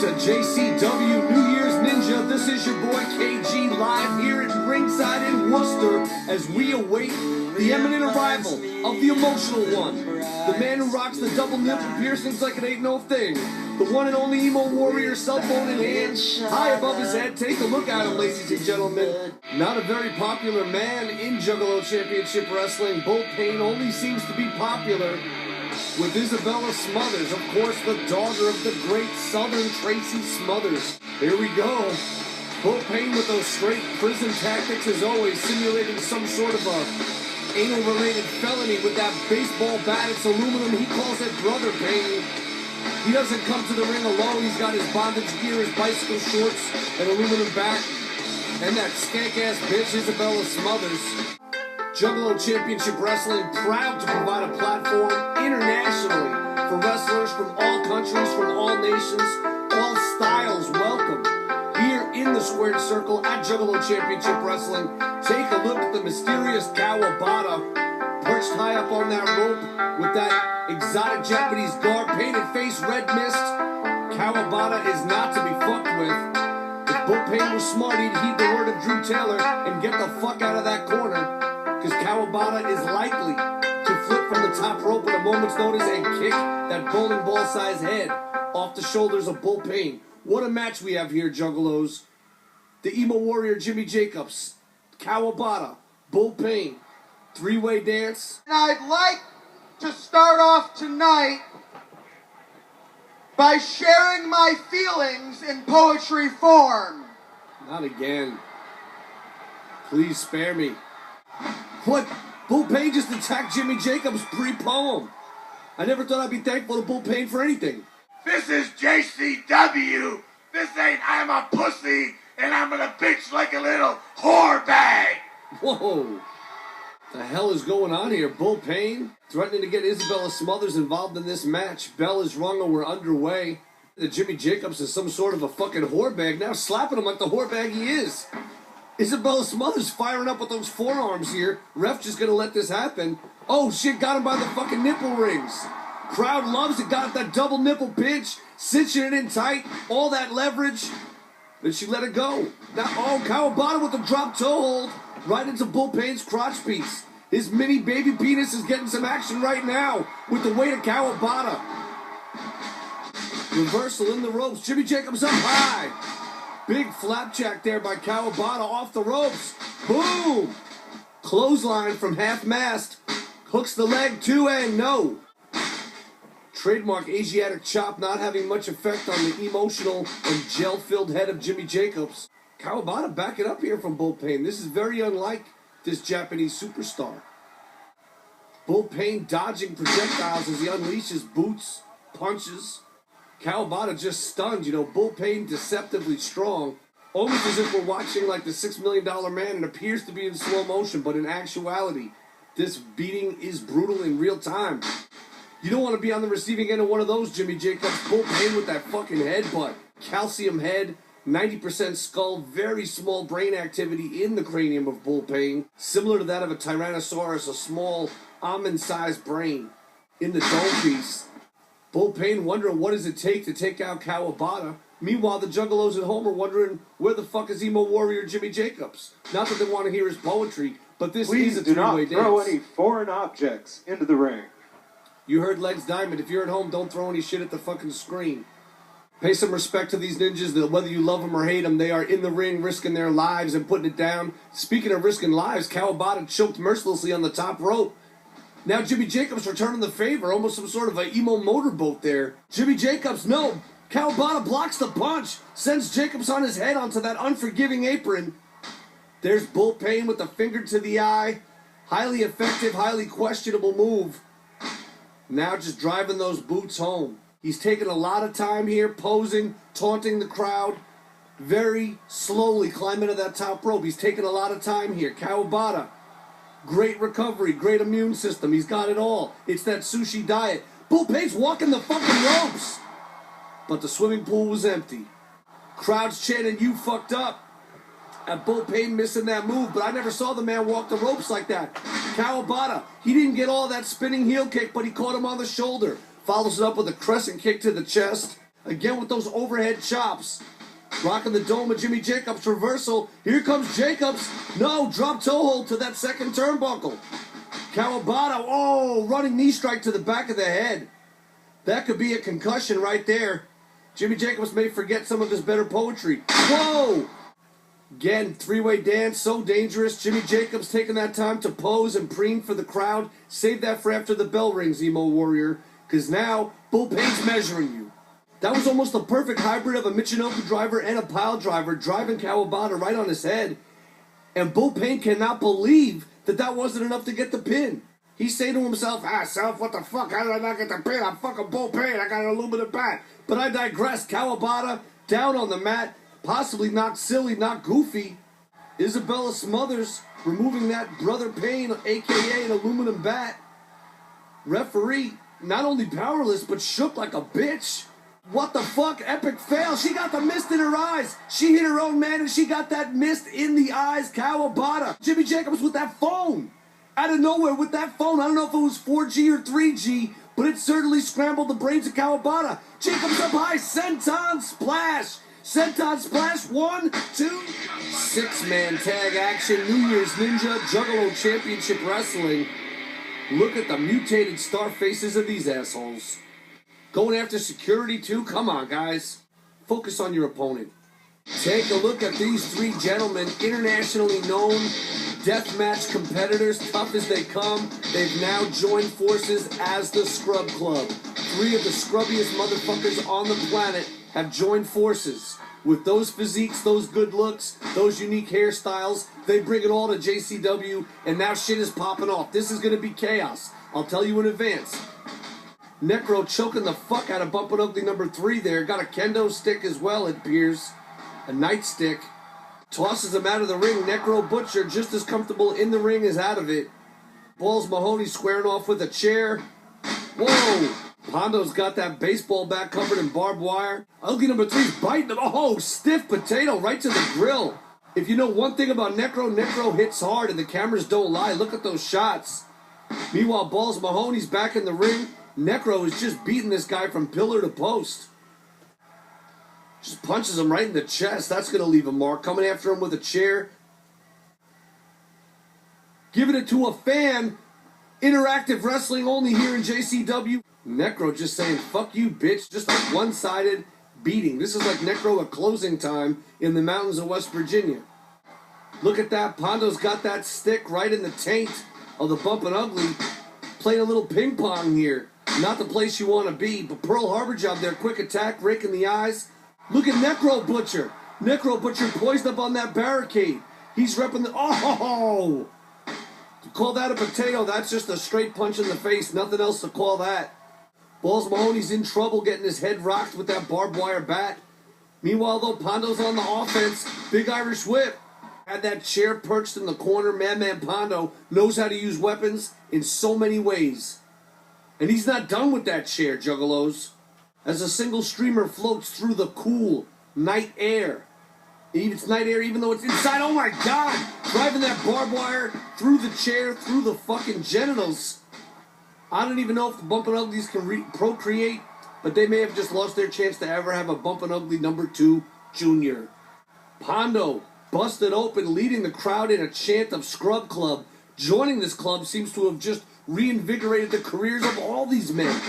to JCW New Year's Ninja. This is your boy KG live here at ringside in Worcester as we await the imminent arrival of the emotional one. The man who rocks the double nipple piercings like it ain't no thing. The one and only emo warrior, cell phone in hand, high above his head. Take a look at him, ladies and gentlemen. Not a very popular man in Juggalo Championship Wrestling. Bull Pain only seems to be popular with Isabella Smothers, of course, the daughter of the great Southern Tracy Smothers. Here we go. Bull Pain with those straight prison tactics, as always, simulating some sort of a anal-related felony with that baseball bat. It's aluminum. He calls it Brother Pain. He doesn't come to the ring alone. He's got his bondage gear, his bicycle shorts, an aluminum bat, and that skank-ass bitch, Isabella Smothers. Juggalo Championship Wrestling, proud to provide a platform internationally for wrestlers from all countries, from all nations, all styles. Welcome here in the squared circle at Juggalo Championship Wrestling. Take a look at the mysterious Kawabata perched high up on that rope with that exotic Japanese garb, painted face, red mist. Kawabata is not to be fucked with. If Bull Pain was smart, he'd heed the word of Drew Taylor and get the fuck out of that corner, because Kawabata is likely to flip from the top rope at a moment's notice and kick that bowling ball-sized head off the shoulders of Bull Pain. What a match we have here, Juggalos. The emo warrior Jimmy Jacobs, Kawabata, Bull Pain, three-way dance. And I'd like to start off tonight by sharing my feelings in poetry form. Not again. Please spare me. What? Bull Pain just attacked Jimmy Jacobs pre-poem. I never thought I'd be thankful to Bull Pain for anything. This is JCW. This ain't I'm a pussy and I'm gonna bitch like a little whore bag. Whoa. The hell is going on here? Bull Pain threatening to get Isabella Smothers involved in this match. Bell is rung and we're underway. The Jimmy Jacobs is some sort of a fucking whore bag, now slapping him like the whore bag he is. Isabella Smothers firing up with those forearms here. Ref just gonna let this happen. Oh shit, got him by the fucking nipple rings. Crowd loves it, got that double nipple pinch, cinching it in tight, all that leverage. Then she let it go. Now, oh, Kawabata with the drop toe hold right into Bull Pain's crotch piece. His mini baby penis is getting some action right now with the weight of Kawabata. Reversal in the ropes. Jimmy Jacobs up high. Big flapjack there by Kawabata off the ropes. Boom! Clothesline from half-mast. Hooks the leg, 2 and no. Trademark Asiatic chop not having much effect on the emotional and gel-filled head of Jimmy Jacobs. Kawabata backing up here from Bull Pain. This is very unlike this Japanese superstar. Bull Pain dodging projectiles as he unleashes boots, punches. Kawabata just stunned, Bull Pain deceptively strong. Almost as if we're watching like the $6 Million Man and appears to be in slow motion, but in actuality, this beating is brutal in real time. You don't want to be on the receiving end of one of those, Jimmy Jacobs. Bull Pain with that fucking headbutt. Calcium head, 90% skull, very small brain activity in the cranium of Bull Pain. Similar to that of a Tyrannosaurus, a small almond-sized brain in the dome piece. Bull Pain wondering what does it take to take out Kawabata. Meanwhile, the Juggalos at home are wondering where the fuck is emo warrior Jimmy Jacobs. Not that they want to hear his poetry, but this is a three-way dance. Please do not throw any foreign objects into the ring. You heard Legs Diamond. If you're at home, don't throw any shit at the fucking screen. Pay some respect to these ninjas, that whether you love them or hate them, they are in the ring risking their lives and putting it down. Speaking of risking lives, Kawabata choked mercilessly on the top rope. Now Jimmy Jacobs returning the favor, almost some sort of an emo motorboat there. Jimmy Jacobs, no. Kawabata blocks the punch, sends Jacobs on his head onto that unforgiving apron. There's Bull Pain with the finger to the eye. Highly effective, highly questionable move. Now just driving those boots home. He's taking a lot of time here, posing, taunting the crowd. Very slowly climbing to that top rope. He's taking a lot of time here. Kawabata, great recovery, great immune system. He's got it all. It's that sushi diet. Bull Pain's walking the fucking ropes. But the swimming pool was empty. Crowd's chanting, "You fucked up." And Bull Pain missing that move, but I never saw the man walk the ropes like that. Kawabata, he didn't get all that spinning heel kick, but he caught him on the shoulder. Follows it up with a crescent kick to the chest. Again with those overhead chops. Rocking the dome of Jimmy Jacobs reversal. Here comes Jacobs. No, drop toe hold to that second turnbuckle. Kawabata, oh, running knee strike to the back of the head. That could be a concussion right there. Jimmy Jacobs may forget some of his better poetry. Whoa! Again, three-way dance, so dangerous. Jimmy Jacobs taking that time to pose and preen for the crowd. Save that for after the bell rings, Emo Warrior, because now Bull Payne's measuring you. That was almost a perfect hybrid of a Michinoku driver and a pile driver driving Kawabata right on his head. And Bull Payne cannot believe that that wasn't enough to get the pin. He's saying to himself, self, what the fuck? How did I not get the pin? I'm fucking Bull Payne. I got an aluminum bat. But I digress. Kawabata down on the mat. Possibly not silly, not goofy. Isabella Smothers removing that Brother Payne, a.k.a. an aluminum bat. Referee, not only powerless, but shook like a bitch. What the fuck? Epic fail. She got the mist in her eyes. She hit her own man and she got that mist in the eyes. Kawabata. Jimmy Jacobs with that phone. Out of nowhere with that phone. I don't know if it was 4G or 3G, but it certainly scrambled the brains of Kawabata. Jacobs up high. Senton splash. Senton splash. 1, 2. 6-man tag action. New Year's Ninja Juggalo Championship Wrestling. Look at the mutated star faces of these assholes. Going after security too? Come on, guys. Focus on your opponent. Take a look at these three gentlemen, internationally known deathmatch competitors, tough as they come. They've now joined forces as the Scrub Club. Three of the scrubbiest motherfuckers on the planet have joined forces. With those physiques, those good looks, those unique hairstyles, they bring it all to JCW, and now shit is popping off. This is going to be chaos. I'll tell you in advance. Necro choking the fuck out of Bumpin' Ugly number 3 there. Got a kendo stick as well, it appears. A nightstick. Tosses him out of the ring. Necro Butcher just as comfortable in the ring as out of it. Balls Mahoney squaring off with a chair. Whoa! Pondo's got that baseball bat covered in barbed wire. Ugly number 3's biting him. Oh, stiff potato right to the grill. If you know one thing about Necro, Necro hits hard and the cameras don't lie. Look at those shots. Meanwhile, Balls Mahoney's back in the ring. Necro is just beating this guy from pillar to post. Just punches him right in the chest. That's going to leave a mark. Coming after him with a chair. Giving it to a fan. Interactive wrestling only here in JCW. Necro just saying, fuck you, bitch. Just a one-sided beating. This is like Necro at closing time in the mountains of West Virginia. Look at that. Pondo's got that stick right in the taint of the Bumpin' Ugly. Playing a little ping pong here. Not the place you want to be, but Pearl Harbor job there. Quick attack, rake in the eyes. Look at Necro Butcher. Necro Butcher poised up on that barricade. He's repping the... Oh! To call that a potato, that's just a straight punch in the face. Nothing else to call that. Balls Mahoney's in trouble getting his head rocked with that barbed wire bat. Meanwhile, though, Pondo's on the offense. Big Irish whip. Had that chair perched in the corner. Madman Pondo knows how to use weapons in so many ways. And he's not done with that chair, Juggalos. As a single streamer floats through the cool night air. It's night air even though it's inside. Oh my God! Driving that barbed wire through the chair, through the fucking genitals. I don't even know if the Bumpin' Uglies can procreate, but they may have just lost their chance to ever have a Bumpin' Ugly number 2 junior. Pondo busted open, leading the crowd in a chant of Scrub Club. Joining this club seems to have just reinvigorated the careers of all these men.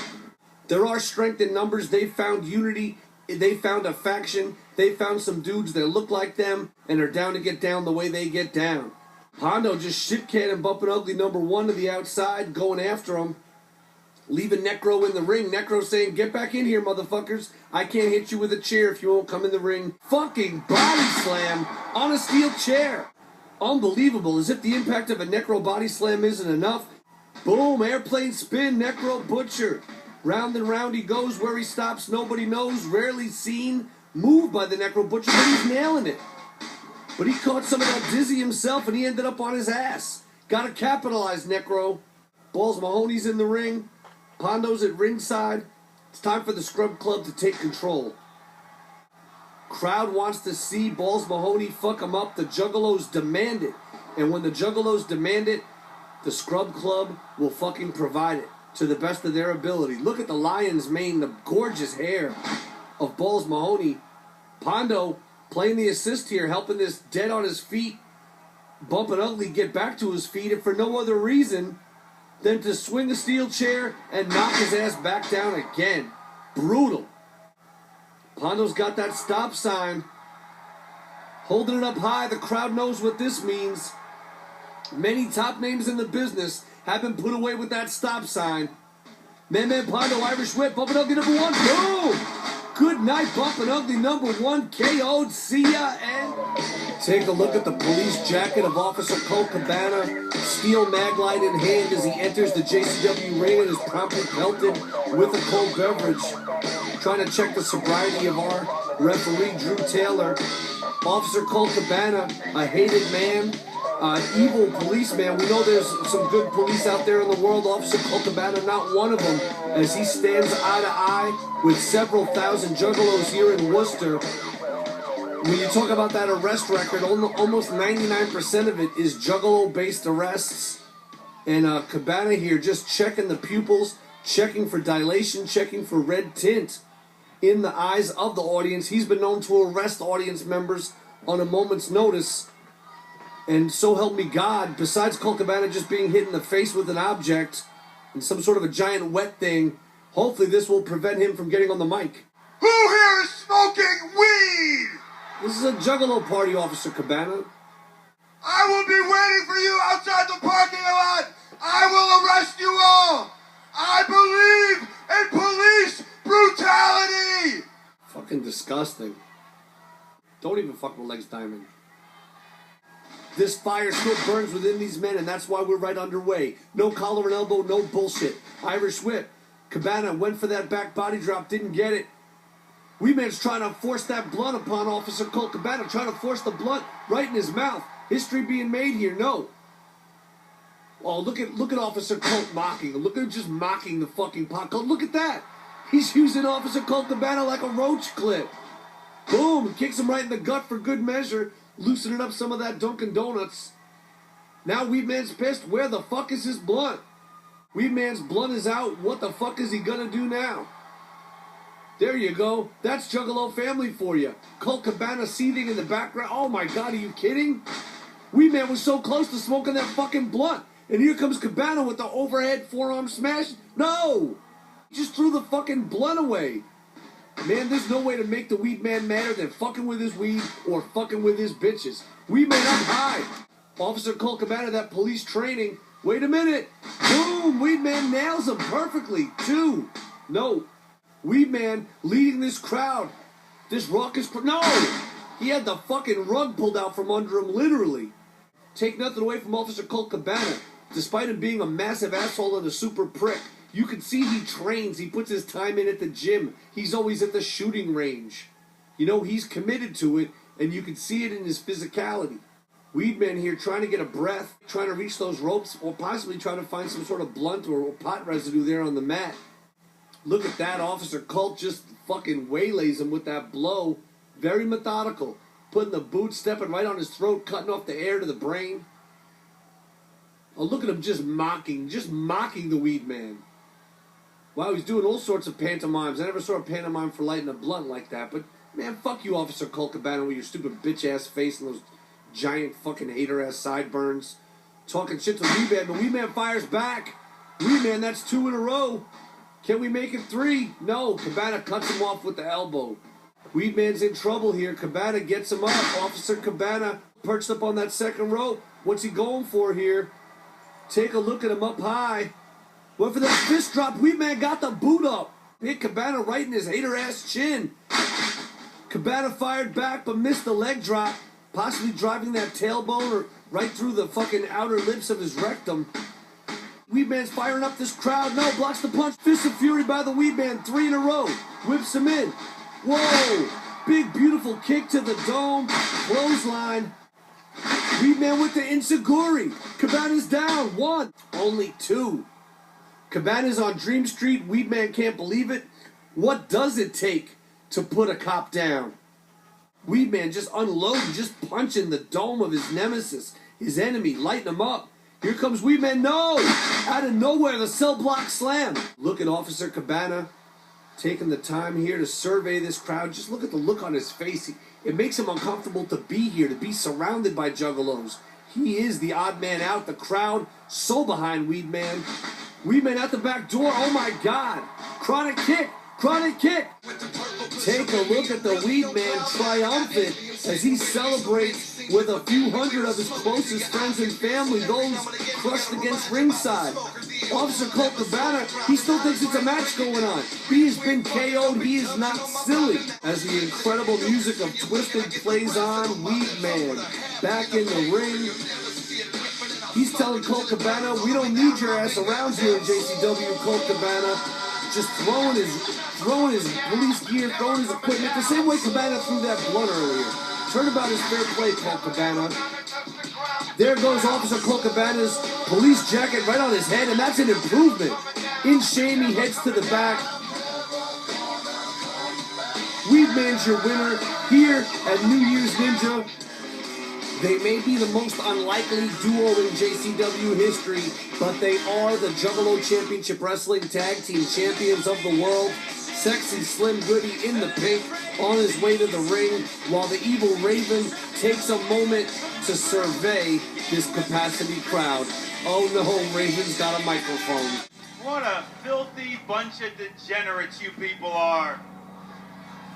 There are strength in numbers. They found unity. They found a faction. They found some dudes that look like them and are down to get down the way they get down. Pondo just shit-canning Bumpin' Ugly number 1 to the outside, going after him. Leaving Necro in the ring. Necro saying, get back in here, motherfuckers. I can't hit you with a chair if you won't come in the ring. Fucking body slam on a steel chair. Unbelievable. As if the impact of a Necro body slam isn't enough. Boom, airplane spin, Necro Butcher. Round and round he goes. Where he stops, nobody knows. Rarely seen. Moved by the Necro Butcher, but he's nailing it. But he caught some of that dizzy himself, and he ended up on his ass. Gotta capitalize, Necro. Balls Mahoney's in the ring. Pondo's at ringside. It's time for the Scrub Club to take control. Crowd wants to see Balls Mahoney fuck him up. The Juggalos demand it. And when the Juggalos demand it, the Scrub Club will fucking provide it to the best of their ability. Look at the lion's mane, the gorgeous hair. of Balls Mahoney. Pondo playing the assist here, helping this dead on his feet, Bumpin' Ugly get back to his feet, and for no other reason than to swing a steel chair and knock his ass back down again. Brutal. Pondo's got that stop sign, holding it up high. The crowd knows what this means. Many top names in the business have been put away with that stop sign. Man Pondo, Irish Whip, Bumpin' Ugly number one. Boom! Good night, Bumpin' Ugly number one. KO'd. See ya. And take a look at the police jacket of Officer Colt Cabana. Steel maglite in hand as he enters the JCW ring and is promptly pelted with a cold beverage. Trying to check the sobriety of our referee, Drew Taylor. Officer Colt Cabana, a hated man, evil policeman. We know there's some good police out there in the world. Officer Colt Cabana, not one of them, as he stands eye to eye with several thousand juggalos here in Worcester. When you talk about that arrest record, almost 99% of it is juggalo-based arrests. And Cabana here just checking the pupils, checking for dilation, checking for red tint in the eyes of the audience. He's been known to arrest audience members on a moment's notice. And so help me God, besides Colt Cabana just being hit in the face with an object and some sort of a giant wet thing, hopefully this will prevent him from getting on the mic. Who here is smoking weed? This is a juggalo party, Officer Cabana. I will be waiting for you outside the parking lot. I will arrest you all. I believe in police brutality. Fucking disgusting. Don't even fuck with Legs Diamond. This fire still burns within these men, and that's why we're right underway. No collar and elbow, no bullshit. Irish Whip. Cabana went for that back body drop, didn't get it. Weedman's trying to force that blunt upon Officer Colt Cabana, trying to force the blunt right in his mouth. History being made here, no. Oh, look at Officer Colt mocking. Look at him just mocking the fucking pot. Look at that. He's using Officer Colt Cabana like a roach clip. Boom, kicks him right in the gut for good measure, loosening up some of that Dunkin' Donuts. Now Weedman's pissed. Where the fuck is his blunt? Weedman's blunt is out. What the fuck is he gonna do now? There you go. That's Juggalo family for you. Colt Cabana seething in the background. Oh my God, are you kidding? Weedman was so close to smoking that fucking blunt. And here comes Cabana with the overhead forearm smash. No! He just threw the fucking blunt away. Man, there's no way to make the Weedman madder than fucking with his weed or fucking with his bitches. Weedman up high. Officer Colt Cabana, that police training. Wait a minute. Boom! Weedman nails him perfectly. 2. No. Weedman leading this crowd. This raucous crowd. No! He had the fucking rug pulled out from under him, literally. Take nothing away from Officer Colt Cabana. Despite him being a massive asshole and a super prick, you can see he trains. He puts his time in at the gym. He's always at the shooting range. You know, he's committed to it, and you can see it in his physicality. Weedman here trying to get a breath, trying to reach those ropes, or possibly trying to find some sort of blunt or pot residue there on the mat. Look at that. Officer Colt just fucking waylays him with that blow. Very methodical. Putting the boot, stepping right on his throat, cutting off the air to the brain. Oh, look at him just mocking the Weedman. Wow, he's doing all sorts of pantomimes. I never saw a pantomime for lighting a blunt like that. But, man, fuck you, Officer Colt Cabana, with your stupid bitch-ass face and those giant fucking hater-ass sideburns. Talking shit to Weedman, but Weedman fires back. Weedman, that's 2 in a row. Can we make it 3? No, Cabana cuts him off with the elbow. Weedman's in trouble here. Cabana gets him up. Officer Cabana perched up on that second rope. What's he going for here? Take a look at him up high. Went for that fist drop. Weedman got the boot up. Hit Cabana right in his hater-ass chin. Cabana fired back but missed the leg drop, possibly driving that tailbone or right through the fucking outer lips of his rectum. Weedman's firing up this crowd. No, blocks the punch. Fist of Fury by the Weedman. 3 in a row. Whips him in. Whoa! Big, beautiful kick to the dome. Clothesline. Weedman with the Inseguri. Cabana's down. 1. Only 2. Cabana's on Dream Street. Weedman can't believe it. What does it take to put a cop down? Weedman just unloading, just punching the dome of his nemesis, his enemy, lighting him up. Here comes Weedman. No! Out of nowhere, the cell block slam. Look at Officer Cabana. taking the time here to survey this crowd. Just look at the look on his face. It makes him uncomfortable to be here, to be surrounded by juggalos. He is the odd man out. The crowd so behind Weed Man. Weed Man out the back door. Oh my God. Chronic kick. Chronic kick. Take a look at the Weed Man triumphant as he celebrates with a few hundred of his closest friends and family, those crushed against ringside. Officer Colt Cabana, he still thinks it's a match going on. He has been KO'd. He is not silly. As the incredible music of Twisted plays on, Weed Man back in the ring. He's telling Colt Cabana, we don't need your ass around here in JCW. Colt Cabana just throwing his police gear, throwing his equipment, the same way Cabana threw that blunt earlier. Turnabout is fair play, Colt Cabana. There goes Officer Colt Cabana's police jacket right on his head, and that's an improvement. In shame, he heads to the back. Weed Man's your winner here at New Year's Ninja. They may be the most unlikely duo in JCW history, but they are the Juggalo Championship Wrestling Tag Team Champions of the world. Sexy Slim Goody in the pink on his way to the ring, while the evil Raven takes a moment to survey this capacity crowd. Oh no, Raven's got a microphone. What a filthy bunch of degenerates you people are.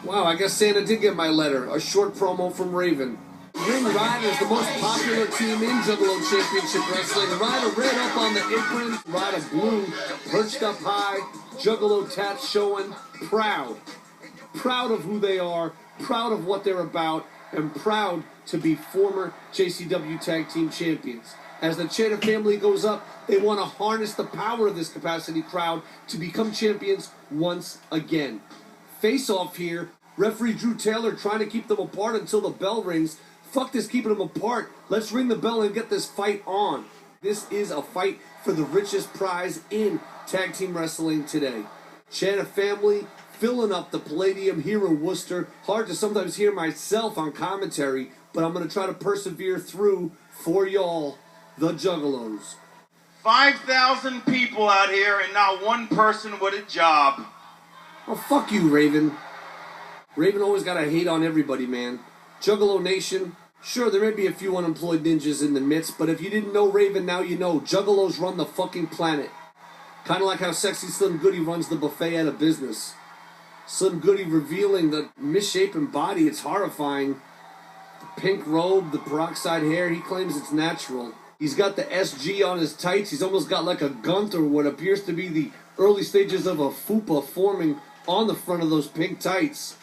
Wow, I guess Santa did get my letter. A short promo from Raven. Ring Rider's the most popular team in Juggalo Championship Wrestling. Rider red up on the apron, Rider blue, perched up high, Juggalo tats showing, proud. Proud of who they are, proud of what they're about, and proud to be former JCW Tag Team Champions. As the Cheddar family goes up, they want to harness the power of this capacity crowd to become champions once again. Face off here, referee Drew Taylor trying to keep them apart until the bell rings. Fuck this keeping them apart. Let's ring the bell and get this fight on. This is a fight for the richest prize in tag team wrestling today. Cheddar family filling up the Palladium here in Worcester. Hard to sometimes hear myself on commentary, but I'm going to try to persevere through for y'all, the Juggalos. 5,000 people out here and not one person with a job. Oh, fuck you, Raven. Raven always got to hate on everybody, man. Juggalo Nation, sure, there may be a few unemployed ninjas in the midst, but if you didn't know Raven, now you know. Juggalos run the fucking planet. Kind of like how Sexy Slim Goody runs the buffet out of business. Slim Goody revealing the misshapen body, it's horrifying. The pink robe, the peroxide hair, he claims it's natural. He's got the SG on his tights, he's almost got like a gunt or what appears to be the early stages of a fupa forming on the front of those pink tights.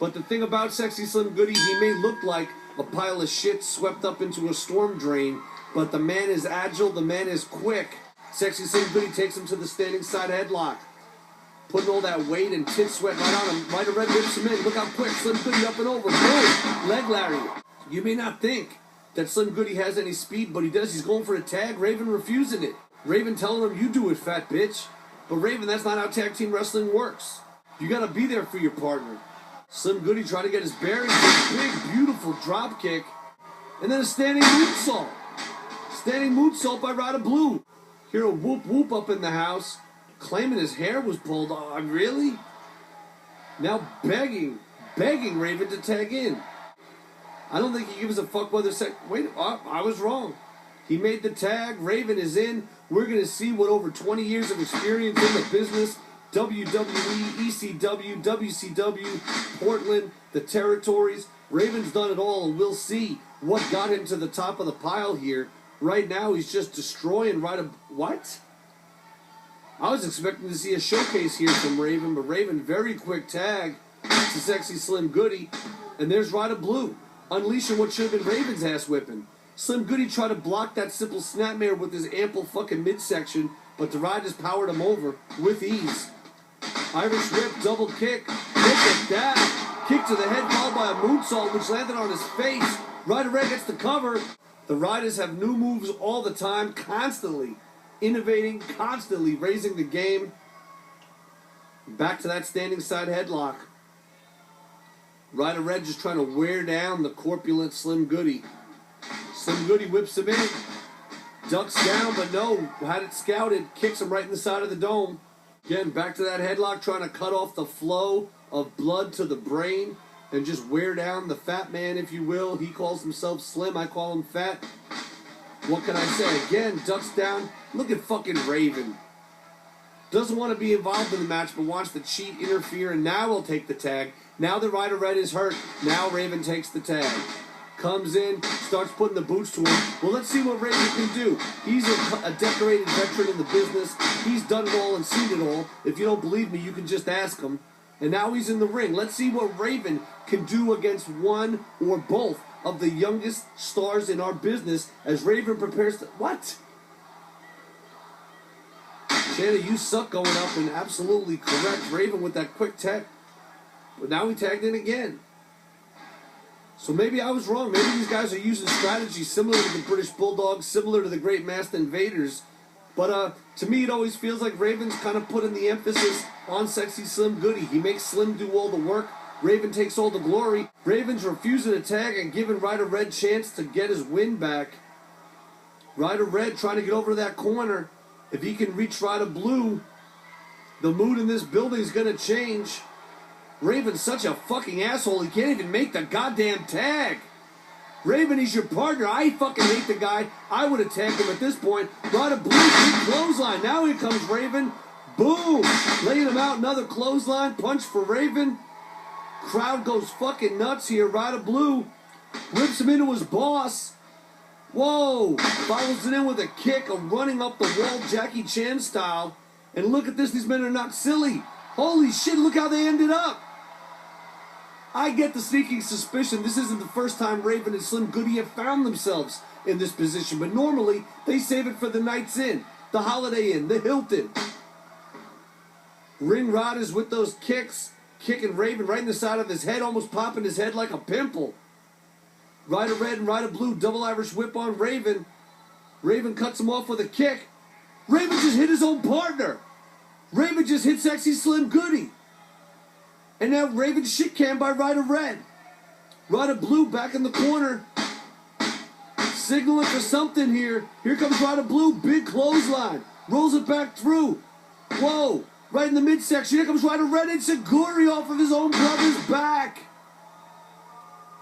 But the thing about Sexy Slim Goody, he may look like a pile of shit swept up into a storm drain, but the man is agile, the man is quick. Sexy Slim Goody takes him to the standing side headlock. Putting all that weight and tit sweat right on him. Rider Red whips him in. Look how quick Slim Goody up and over. Boom! Leg lariat. You may not think that Slim Goody has any speed, but he does. He's going for a tag. Raven refusing it. Raven telling him, you do it, fat bitch. But Raven, that's not how tag team wrestling works. You gotta be there for your partner. Slim Goody trying to get his bearings. A big, beautiful drop kick. And then a standing moonsault. Standing moonsault by Rider Blue. Hear a whoop whoop up in the house. Claiming his hair was pulled off. Really? Now begging Raven to tag in. I don't think he gives a fuck whether wait, I was wrong. He made the tag. Raven is in. We're going to see what over 20 years of experience in the business, WWE, ECW, WCW, Portland, the territories. Raven's done it all, and we'll see what got him to the top of the pile here. Right now, he's just destroying what? I was expecting to see a showcase here from Raven, but Raven, very quick tag to Sexy Slim Goody. And there's Rider Blue, unleashing what should have been Raven's ass whipping. Slim Goody tried to block that simple snapmare with his ample fucking midsection, but the Riders powered him over with ease. Irish whip, double kick, look at that. Kick to the head followed by a moonsault, which landed on his face. Rider Red gets the cover. The Riders have new moves all the time, constantly innovating, constantly raising the game. Back to that standing side headlock. Rider Red just trying to wear down the corpulent Slim Goody. Slim Goody whips him in. Ducks down, but no, had it scouted. Kicks him right in the side of the dome. Again, back to that headlock, trying to cut off the flow of blood to the brain and just wear down the fat man, if you will. He calls himself slim, I call him fat. What can I say? Again, ducks down. Look at fucking Raven. Doesn't want to be involved in the match, but wants to cheat, interfere, and now will take the tag. Now the Rider Red is hurt. Now Raven takes the tag. Comes in, starts putting the boots to him. Well, let's see what Raven can do. He's a decorated veteran in the business. He's done it all and seen it all. If you don't believe me, you can just ask him. And now he's in the ring. Let's see what Raven can do against one or both of the youngest stars in our business as Raven prepares to... What? Shanna, you suck going up, and absolutely correct. Raven with that quick tag. But now he tagged in again. So maybe I was wrong. Maybe these guys are using strategies similar to the British Bulldogs, similar to the Great Masked Invaders. But to me, it always feels like Raven's kind of putting the emphasis on Sexy Slim Goody. He makes Slim do all the work. Raven takes all the glory. Raven's refusing to tag and giving Rider Red chance to get his win back. Rider Red trying to get over to that corner. If he can reach Rider Blue, the mood in this building is going to change. Raven's such a fucking asshole, he can't even make the goddamn tag. Raven, he's your partner. I fucking hate the guy. I would have tagged him at this point. Rider Blue, big clothesline. Now here comes Raven. Boom! Laying him out, another clothesline. Punch for Raven. Crowd goes fucking nuts here. Rider Blue whips him into his boss. Whoa! Follows it in with a kick, a running up the wall, Jackie Chan style. And look at this, these men are not silly. Holy shit, look how they ended up. I get the sneaking suspicion this isn't the first time Raven and Slim Goody have found themselves in this position, but normally they save it for the Night's Inn, the Holiday Inn, the Hilton. Ring Riders with those kicks, kicking Raven right in the side of his head, almost popping his head like a pimple. Rider Red and Rider Blue, double Irish whip on Raven. Raven cuts him off with a kick. Raven just hit his own partner. Raven just hit Sexy Slim Goody. And now Raven shit canned by Rider Red. Rider Blue back in the corner. Signaling for something here. Here comes Rider Blue, big clothesline. Rolls it back through. Whoa, right in the midsection. Here comes Rider Red and Seguri off of his own brother's back.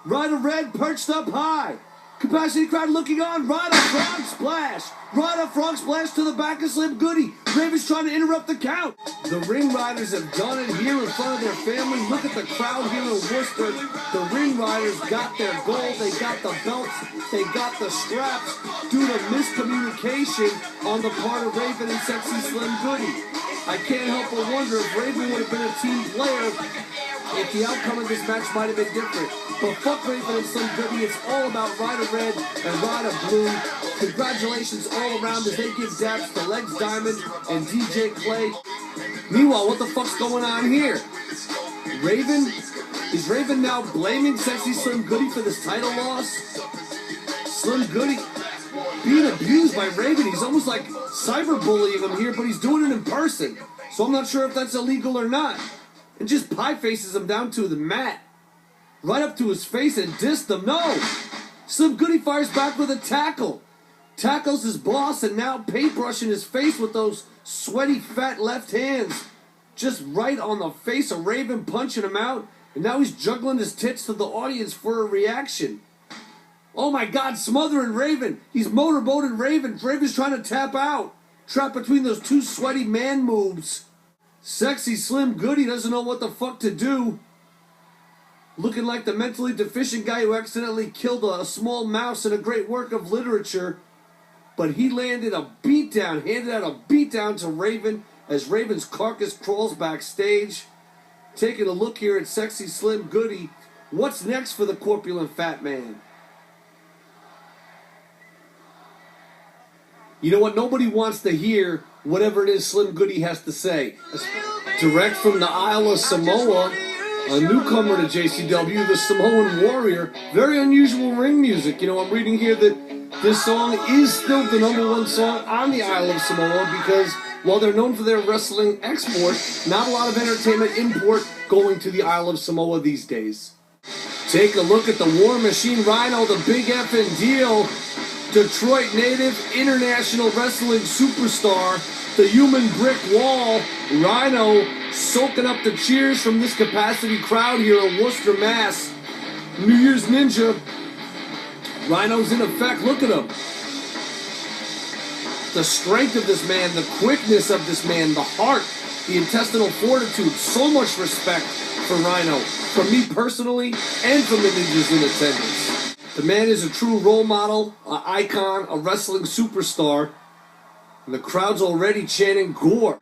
Rider Red perched up high. Capacity crowd looking on. Rider Frog Splash. Rider Frog Splash to the back of Slim Goody. Raven's trying to interrupt the count. The Ring Riders have done it here in front of their family. Look at the crowd here in Worcester. The Ring Riders got their gold. They got the belts. They got the straps due to miscommunication on the part of Raven and Sexy Slim Goody. I can't help but wonder if Raven would have been a team player, if the outcome of this match might have been different. But fuck Raven and Slim Goody, it's all about Rider Red and Rider Blue. Congratulations all around as they give daps to Legs Diamond and DJ Clay. Meanwhile, what the fuck's going on here? Raven? Is Raven now blaming Sexy Slim Goody for this title loss? Slim Goody being abused by Raven. He's almost like cyberbullying him here, but he's doing it in person. So I'm not sure if that's illegal or not. And just pie faces him down to the mat. Right up to his face and dissed him. No! Slim Goody fires back with a tackle. Tackles his boss and now paintbrushing his face with those sweaty fat left hands. Just right on the face of Raven, punching him out. And now he's juggling his tits to the audience for a reaction. Oh my God, smothering Raven. He's motorboating Raven. Raven's trying to tap out. Trapped between those two sweaty man moves. Sexy Slim Goody doesn't know what the fuck to do. Looking like the mentally deficient guy who accidentally killed a small mouse in a great work of literature. But he landed a beatdown, handed out a beatdown to Raven as Raven's carcass crawls backstage. Taking a look here at Sexy Slim Goody. What's next for the corpulent fat man? You know what? Nobody wants to hear whatever it is Slim Goody has to say. Direct from the Isle of Samoa, a newcomer to JCW, the Samoan Warrior. Very unusual ring music. You know, I'm reading here that this song is still the #1 song on the Isle of Samoa because while they're known for their wrestling export, not a lot of entertainment import going to the Isle of Samoa these days. Take a look at the War Machine Rhino, the big effing deal. Detroit native, international wrestling superstar, the human brick wall. Rhino soaking up the cheers from this capacity crowd here in Worcester, Mass. New Year's Ninja. Rhino's in effect. Look at him. The strength of this man, the quickness of this man, the heart, the intestinal fortitude. So much respect for Rhino. From me personally and from the ninjas in attendance. The man is a true role model, an icon, a wrestling superstar. And the crowd's already chanting gore.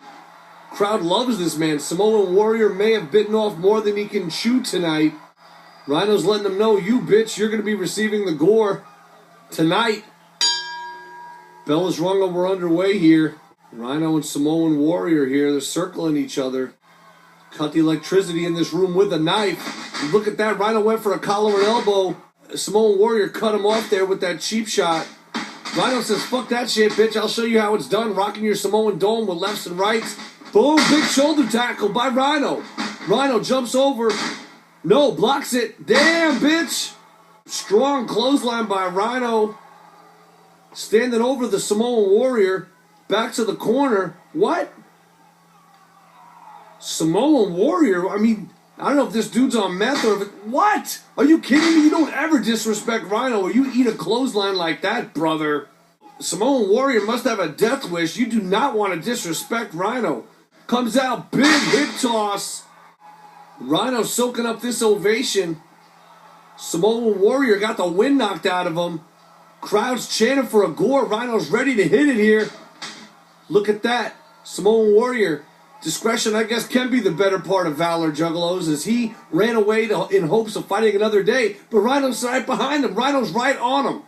Crowd loves this man. Samoan Warrior may have bitten off more than he can chew tonight. Rhino's letting them know, you bitch, you're going to be receiving the gore tonight. Bell is rung and we're underway here. Rhino and Samoan Warrior here. They're circling each other. Cut the electricity in this room with a knife. Look at that. Rhino went for a collar and elbow. Samoan Warrior cut him off there with that cheap shot. Rhino says, fuck that shit, bitch. I'll show you how it's done. Rocking your Samoan dome with lefts and rights. Boom. Big shoulder tackle by Rhino. Rhino jumps over. No, blocks it. Damn, bitch. Strong clothesline by Rhino. Standing over the Samoan Warrior. Back to the corner. What? Samoan Warrior? I mean, I don't know if this dude's on meth or if it... What? Are you kidding me? You don't ever disrespect Rhino or you eat a clothesline like that, brother. Samoan Warrior must have a death wish. You do not want to disrespect Rhino. Comes out, big hip toss. Rhino soaking up this ovation. Samoan Warrior got the wind knocked out of him. Crowd's chanting for a gore. Rhino's ready to hit it here. Look at that. Samoan Warrior. Discretion, I guess, can be the better part of valor, Juggalos, as he ran away in hopes of fighting another day. But Rhino's right behind him. Rhino's right on him.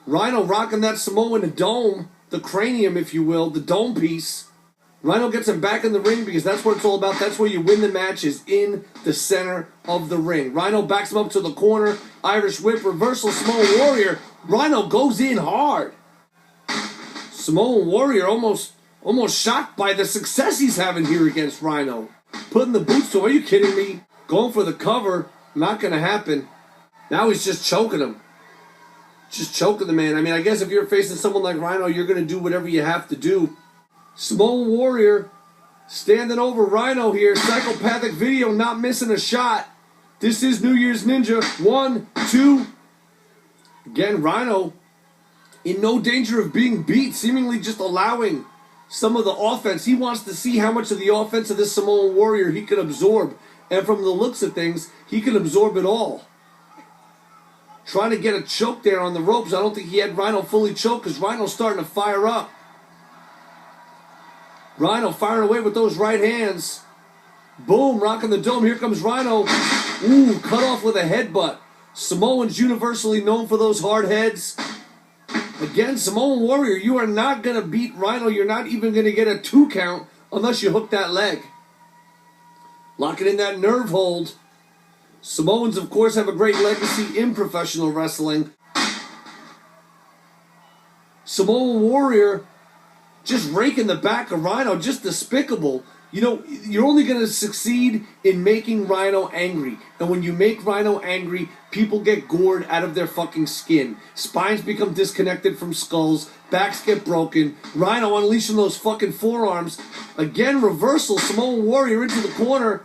Rhino rocking that Samoan dome, the cranium, if you will, the dome piece. Rhino gets him back in the ring because that's what it's all about. That's where you win the match, is in the center of the ring. Rhino backs him up to the corner. Irish whip, reversal, Samoan Warrior. Rhino goes in hard. Samoan Warrior almost shocked by the success he's having here against Rhino. Putting the boots to him. Are you kidding me? Going for the cover. Not going to happen. Now he's just choking him. Just choking the man. I mean, I guess if you're facing someone like Rhino, you're going to do whatever you have to do. Samoan Warrior standing over Rhino here. Psychopathic video, not missing a shot. This is New Year's Ninja. 1, 2. Again, Rhino in no danger of being beat, seemingly just allowing some of the offense. He wants to see how much of the offense of this Samoan Warrior he can absorb. And from the looks of things, he can absorb it all. Trying to get a choke there on the ropes. I don't think he had Rhino fully choked because Rhino's starting to fire up. Rhino firing away with those right hands. Boom, rocking the dome. Here comes Rhino. Ooh, cut off with a headbutt. Samoans universally known for those hard heads. Again, Samoan Warrior, you are not going to beat Rhino. You're not even going to get a 2 count unless you hook that leg. Locking in that nerve hold. Samoans, of course, have a great legacy in professional wrestling. Samoan Warrior just raking the back of Rhino, just despicable. You know, you're only going to succeed in making Rhino angry. And when you make Rhino angry, people get gored out of their fucking skin. Spines become disconnected from skulls. Backs get broken. Rhino unleashing those fucking forearms. Again, reversal. Samoan Warrior into the corner.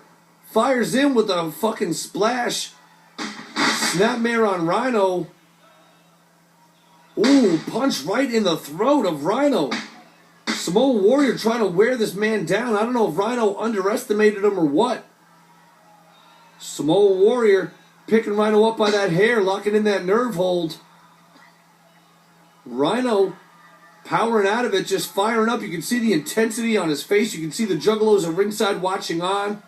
Fires in with a fucking splash. Snapmare on Rhino. Ooh, punch right in the throat of Rhino. Samoan Warrior trying to wear this man down. I don't know if Rhino underestimated him or what. Samoan Warrior picking Rhino up by that hair, locking in that nerve hold. Rhino powering out of it, just firing up. You can see the intensity on his face. You can see the Juggalos at ringside watching on.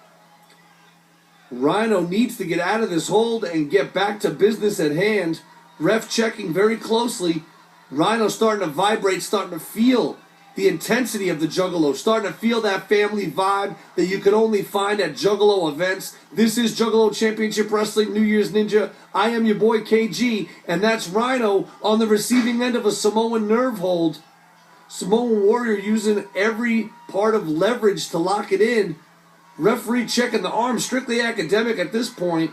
Rhino needs to get out of this hold and get back to business at hand. Ref checking very closely. Rhino starting to vibrate, starting to feel the intensity of the Juggalo, starting to feel that family vibe that you can only find at Juggalo events. This is Juggalo Championship Wrestling New Year's Ninja. I am your boy KG, and that's Rhino on the receiving end of a Samoan nerve hold. Samoan Warrior using every part of leverage to lock it in. Referee checking the arm, strictly academic at this point.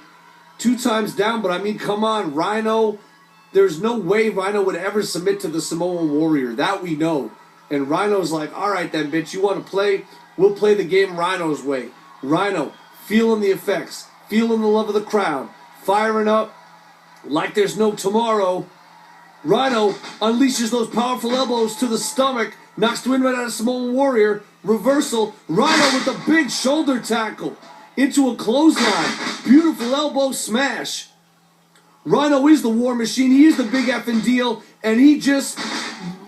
2 times down, but I mean, come on, Rhino. There's no way Rhino would ever submit to the Samoan Warrior. That we know. And Rhino's like, all right then, bitch, you want to play? We'll play the game Rhino's way. Rhino, feeling the effects, feeling the love of the crowd, firing up like there's no tomorrow. Rhino unleashes those powerful elbows to the stomach, knocks the wind right out of Samoan Warrior. Reversal, Rhino with a big shoulder tackle into a clothesline. Beautiful elbow smash. Rhino is the war machine. He is the big effing deal. And he just,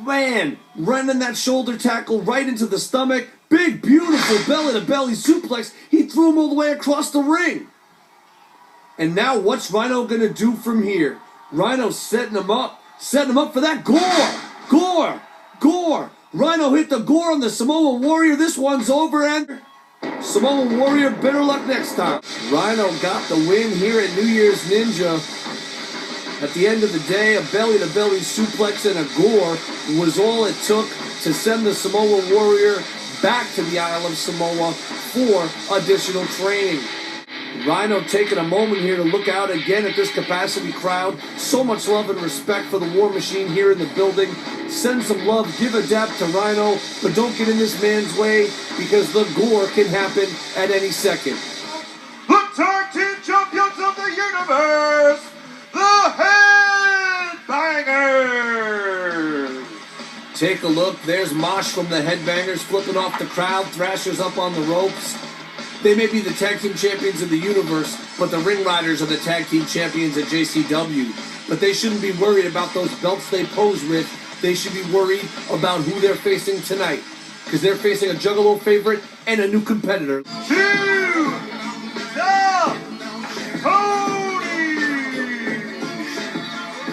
man, running that shoulder tackle right into the stomach. Big, beautiful belly-to-belly suplex. He threw him all the way across the ring. And now what's Rhino going to do from here? Rhino's setting him up for that gore. Rhino hit the gore on the Samoan Warrior. This one's over, and Samoan Warrior, better luck next time. Rhino got the win here at New Year's Ninja. At the end of the day, a belly-to-belly suplex and a gore was all it took to send the Samoan Warrior back to the Isle of Samoa for additional training. Rhino taking a moment here to look out again at this capacity crowd. So much love and respect for the War Machine here in the building. Send some love, give a dap to Rhino, but don't get in this man's way because the gore can happen at any second. The tag team champions of the universe, the Headbangers! Take a look, there's Mosh from the Headbangers flipping off the crowd, Thrasher's up on the ropes. They may be the tag team champions of the universe, but the Ring Riders are the tag team champions at JCW. But they shouldn't be worried about those belts they pose with. They should be worried about who they're facing tonight, because they're facing a Juggalo favorite and a new competitor.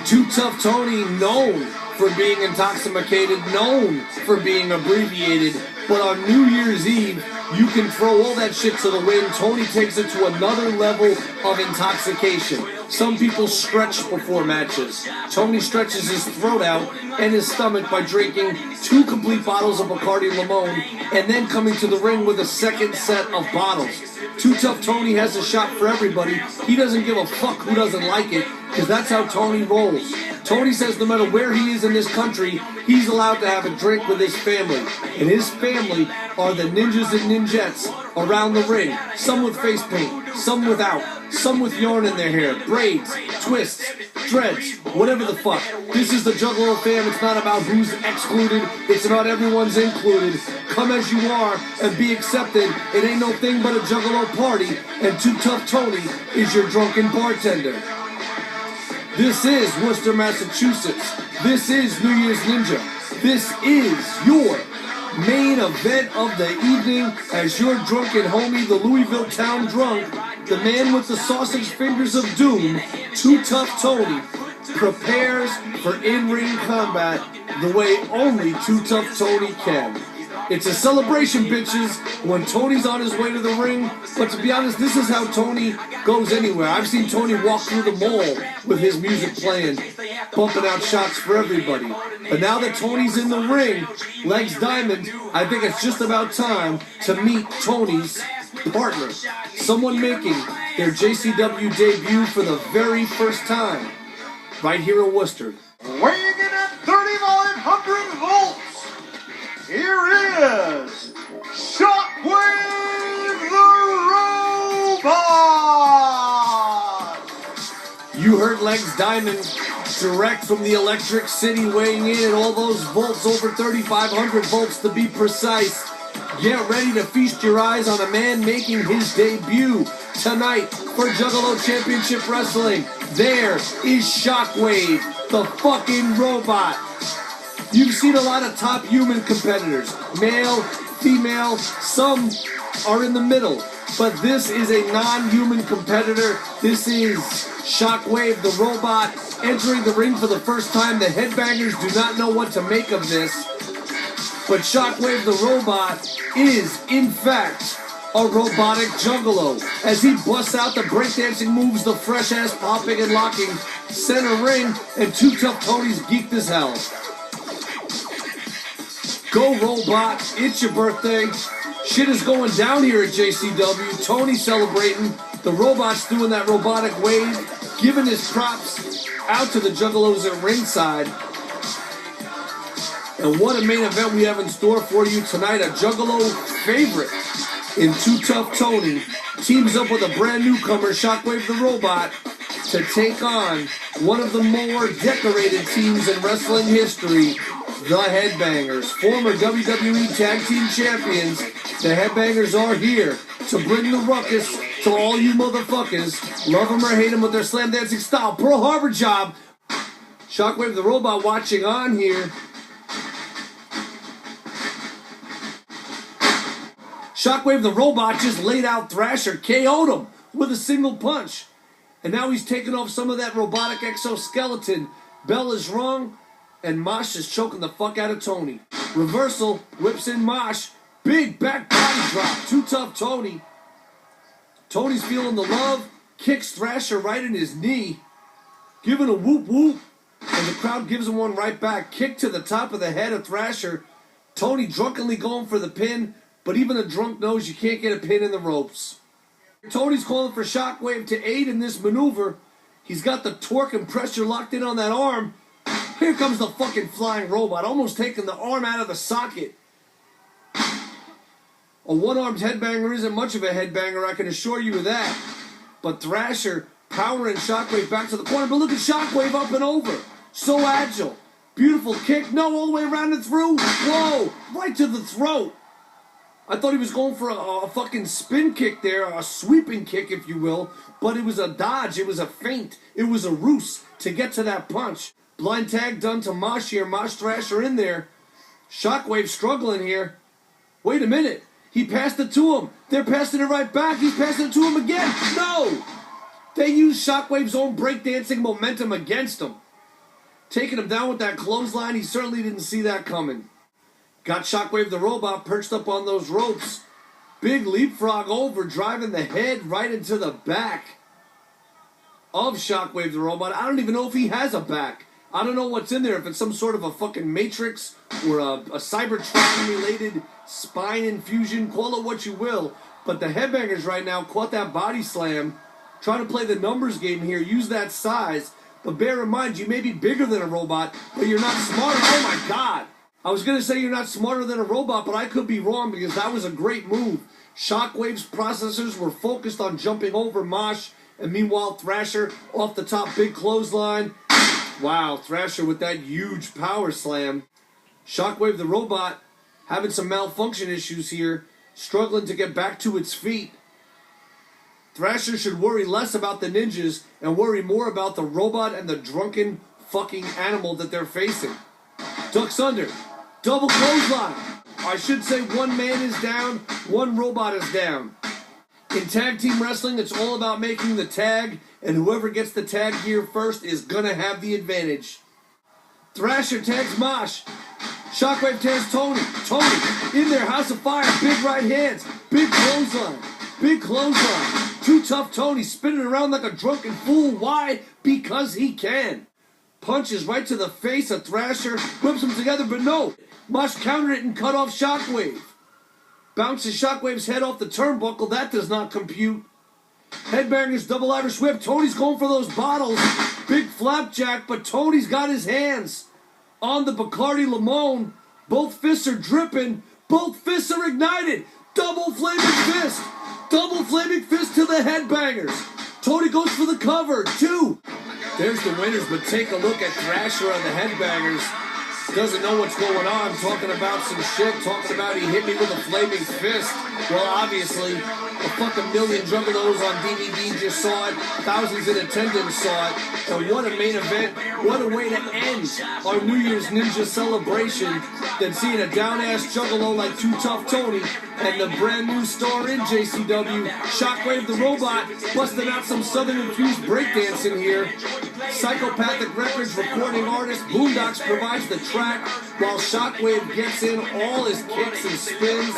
Too Tough Tony, known for being intoxicated, known for being abbreviated, but on New Year's Eve, you can throw all that shit to the wind. Tony takes it to another level of intoxication. Some people stretch before matches. Tony stretches his throat out and his stomach by drinking 2 complete bottles of Bacardi Limon and then coming to the ring with a second set of bottles. Too Tough Tony has a shot for everybody. He doesn't give a fuck who doesn't like it, because that's how Tony rolls. Tony says no matter where he is in this country, he's allowed to have a drink with his family. And his family are the ninjas and ninjettes around the ring. Some with face paint, some without, some with yarn in their hair, braids, twists, dreads, whatever the fuck. This is the Juggalo fam. It's not about who's excluded. It's about everyone's included. Come as you are and be accepted. It ain't no thing but a Juggalo party, and Too Tough Tony is your drunken bartender. This is Worcester, Massachusetts. This is New Year's Ninja. This is your main event of the evening as your drunken homie, the Louisville Town Drunk, the man with the sausage fingers of doom, Too Tough Tony, prepares for in-ring combat the way only Too Tough Tony can. It's a celebration, bitches, when Tony's on his way to the ring. But to be honest, this is how Tony goes anywhere. I've seen Tony walk through the mall with his music playing, bumping out shots for everybody. But now that Tony's in the ring, Legs Diamond, I think it's just about time to meet Tony's partner. Someone making their JCW debut for the very first time, right here in Worcester. Weighing in at 3,900 volts, here is Shockwave the Robot! You heard Legs Diamond, direct from the Electric City, weighing in at all those volts, over 3,500 volts to be precise. Get ready to feast your eyes on a man making his debut tonight for Juggalo Championship Wrestling. There is Shockwave, the fucking robot. You've seen a lot of top human competitors, male, female, some are in the middle, but this is a non-human competitor. This is Shockwave the robot entering the ring for the first time. The Headbangers do not know what to make of this, but Shockwave the robot is, in fact, a robotic juggalo as he busts out the breakdancing moves, the fresh-ass popping and locking center ring, and Too Tough Tony's geeked as hell. Go, robot. It's your birthday. Shit is going down here at JCW. Tony celebrating. The robot's doing that robotic wave, giving his props out to the juggalos at ringside. And what a main event we have in store for you tonight. A Juggalo favorite in Too Tough Tony teams up with a brand newcomer, Shockwave the Robot, to take on one of the more decorated teams in wrestling history, the Headbangers. Former WWE Tag Team Champions, the Headbangers are here to bring the ruckus to all you motherfuckers. Love them or hate them with their slam dancing style. Pearl Harbor job. Shockwave the Robot watching on here. Shockwave the Robot just laid out Thrasher, KO'd him with a single punch. And now he's taking off some of that robotic exoskeleton. Bell is wrong, and Mosh is choking the fuck out of Tony. Reversal, whips in Mosh. Big back body drop. Too Tough Tony. Tony's feeling the love. Kicks Thrasher right in his knee. Giving a whoop whoop. And the crowd gives him one right back. Kick to the top of the head of Thrasher. Tony drunkenly going for the pin. But even a drunk knows you can't get a pin in the ropes. Tony's calling for Shockwave to aid in this maneuver. He's got the torque and pressure locked in on that arm. Here comes the fucking flying robot, almost taking the arm out of the socket. A one-armed headbanger isn't much of a headbanger, I can assure you of that. But Thrasher powering Shockwave back to the corner. But look at Shockwave up and over. So agile. Beautiful kick. No, all the way around and through. Whoa, right to the throat. I thought he was going for a fucking spin kick there, a sweeping kick, if you will, but it was a dodge, it was a feint, it was a ruse to get to that punch. Blind tag done to Mosh here, Mosh Thrasher in there. Shockwave struggling here. Wait a minute, he passed it to him. They're passing it right back, he's passing it to him again. No! They used Shockwave's own breakdancing momentum against him. Taking him down with that clothesline, he certainly didn't see that coming. Got Shockwave the Robot perched up on those ropes. Big leapfrog over, driving the head right into the back of Shockwave the Robot. I don't even know if he has a back. I don't know what's in there, if it's some sort of a fucking Matrix or a Cybertron-related spine infusion, call it what you will. But the Headbangers right now caught that body slam, trying to play the numbers game here, use that size. But bear in mind, you may be bigger than a robot, but you're not smarter. Oh my God! I was going to say you're not smarter than a robot, but I could be wrong because that was a great move. Shockwave's processors were focused on jumping over Mosh, and meanwhile Thrasher off the top, big clothesline. Wow, Thrasher with that huge power slam. Shockwave the Robot having some malfunction issues here, struggling to get back to its feet. Thrasher should worry less about the ninjas and worry more about the robot and the drunken fucking animal that they're facing. Ducks under. Double clothesline. I should say one man is down, one robot is down. In tag team wrestling, it's all about making the tag, and whoever gets the tag gear first is gonna have the advantage. Thrasher tags Mosh. Shockwave tags Tony. Tony in there, House of Fire, big right hands, big clothesline, big clothesline. Too Tough Tony spinning around like a drunken fool. Why? Because he can. Punches right to the face of Thrasher, whips them together, but no. Mosh countered it and cut off Shockwave. Bounces Shockwave's head off the turnbuckle, that does not compute. Headbangers double Irish whip, Tony's going for those bottles. Big flapjack, but Tony's got his hands on the Bacardi Limon. Both fists are dripping, both fists are ignited. Double flaming fist. Double flaming fist to the Headbangers. Tony goes for the cover, 2. There's the winners, but take a look at Thrasher on the Headbangers. Doesn't know what's going on, talking about some shit, talking about he hit me with a flaming fist. Well, obviously, a fucking million juggalos on DVD just saw it, thousands in attendance saw it, and what a main event, what a way to end our New Year's Ninja celebration than seeing a down-ass juggalo like Too Tough Tony and the brand new star in JCW, Shockwave the Robot, busting out some southern-infused breakdancing here. Psychopathic Records recording artist Boondocks provides the track while Shockwave gets in all his kicks and spins.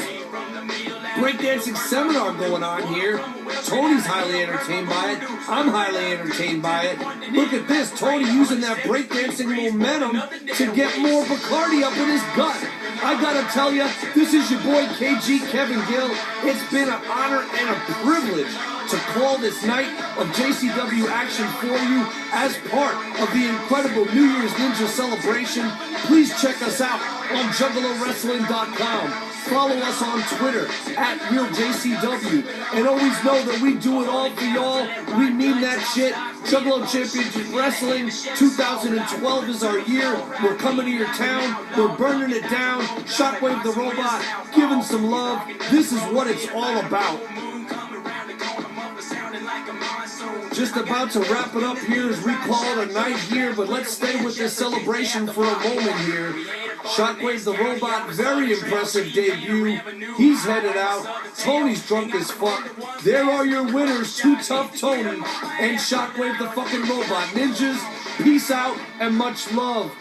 Breakdancing seminar going on here. Tony's highly entertained by it. I'm highly entertained by it. Look at this, Tony using that breakdancing momentum to get more Bacardi up in his gut. I gotta tell you, this is your boy KG Kevin Gill. It's been an honor and a privilege to call this night of JCW action for you as part of the incredible New Year's Ninja celebration. Please check us out on JuggaloWrestling.com. Follow us on Twitter at RealJCW. And always know that we do it all for y'all. We mean that shit. Juggalo Championship Wrestling 2012 is our year. We're coming to your town. We're burning it down. Shockwave the Robot, giving some love. This is what it's all about. Just about to wrap it up here as we call it a night here, but let's stay with this celebration for a moment here. Shockwave the Robot, very impressive debut. He's headed out. Tony's drunk as fuck. There are your winners, Too Tough Tony and Shockwave the fucking Robot. Ninjas, peace out and much love.